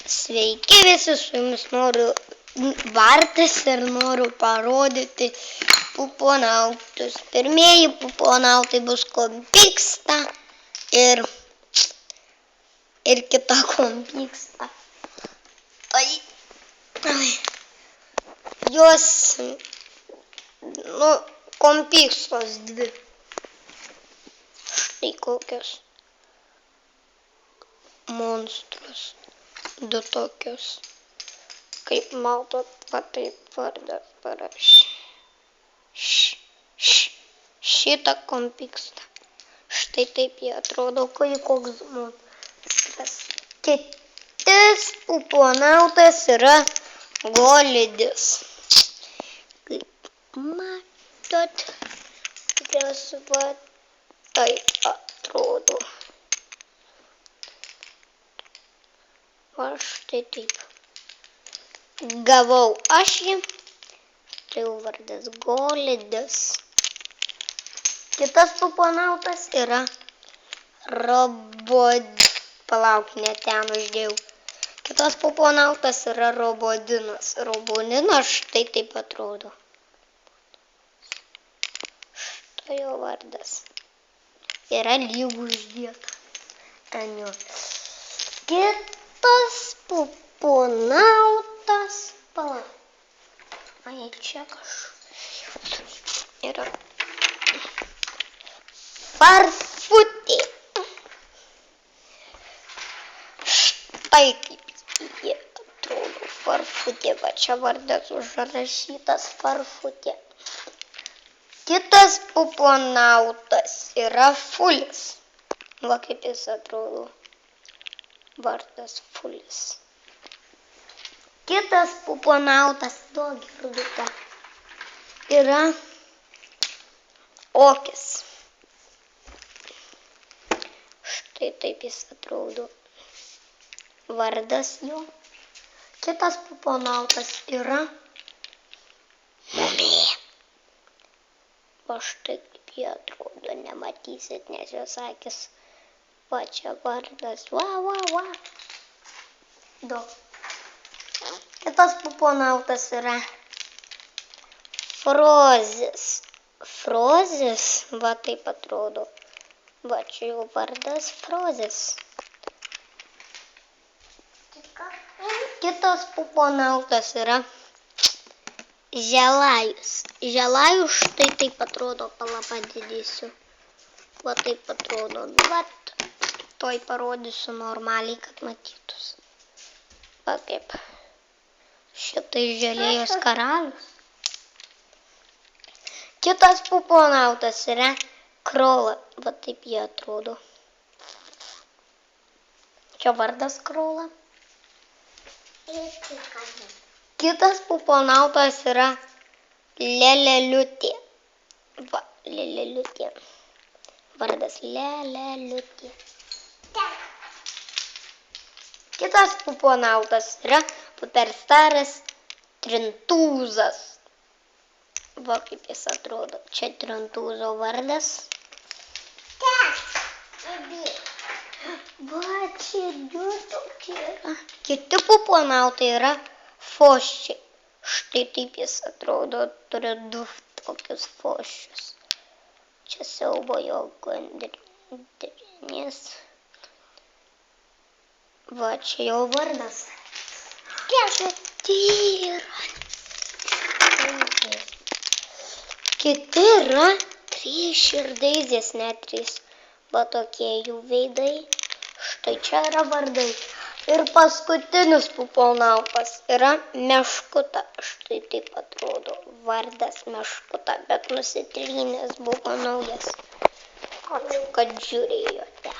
Sveiki visi, su jumis noriu Vardas ir noriu parodyti puponautus. Pirmieji puponautai bus kompyksta ir kita kompyksta. Jos, kompykstos dvi. Štai kokios. Monstrus. Du tokius. Kaip matot, va taip vardas parašė. Šitą kompyksta. Štai taip jie atrodo, koks monstras. Kitas puponautas yra golidis. Kaip matot, jos va taip atrodo. Va štai taip. Gavau aš jį. Tai vardas golidis. Kitas puponautas yra Palauk, ne ten uždėjau. Kitas puponautas yra Robodinas. Robodinas štai taip atrodo. Štai jo vardas. Yra lygų uždėta. Kitas puponautas. Palauk. Čia kažkas yra. Farfutė. Štai kaip jie atrodo. Farfutė. Va čia vardas užrašytas Farfutė. Kitas puponautas yra Fulis. Va kaip jis atrodo. Vardas Fulis. Kitas puponautas yra Okis. Štai taip jis atrodo. Vardas jo. Kitas puponautas yra Mumija. Va štai kaip jie atrodo, nematysit, nes jos akis. Va čia vardas. Va. Kitas puponautas yra Frozis. Frozis, va taip atrodo. Va čia jau vardas Frozis. Kitas puponautas yra Želajus. Želajus štai taip atrodo, padidėsiu. Va taip atrodo. Va, toj parodysiu normaliai, kad matytųsi. Va kaip. Šitai Želėjos karalius. Kitas puponautas yra Krola. Va taip jie atrodo. Čia vardas Krola. Kitas puponautas yra Leleliutė. Va, Leleliutė. Vardas Leleliutė. Kitas puponautas yra superstaras Trintūzas. Va kaip jis atrodo. Čia Trintūzo vardas. Va čia du tokie yra. Kiti puponautai yra Foščiai. Štai taip jis atrodo. Turi du tokius foščius. Čia siaubo jo gandrinės. Va čia jo vardas. Kiti yra trys širdaizės, net trys. Va tokie jų veidai. Štai čia yra vardai. Ir paskutinis puponautas yra Meškuta. Štai taip atrodo. Vardas Meškuta, bet nusitrynęs buvo naujas. Ačiū, kad žiūrėjote.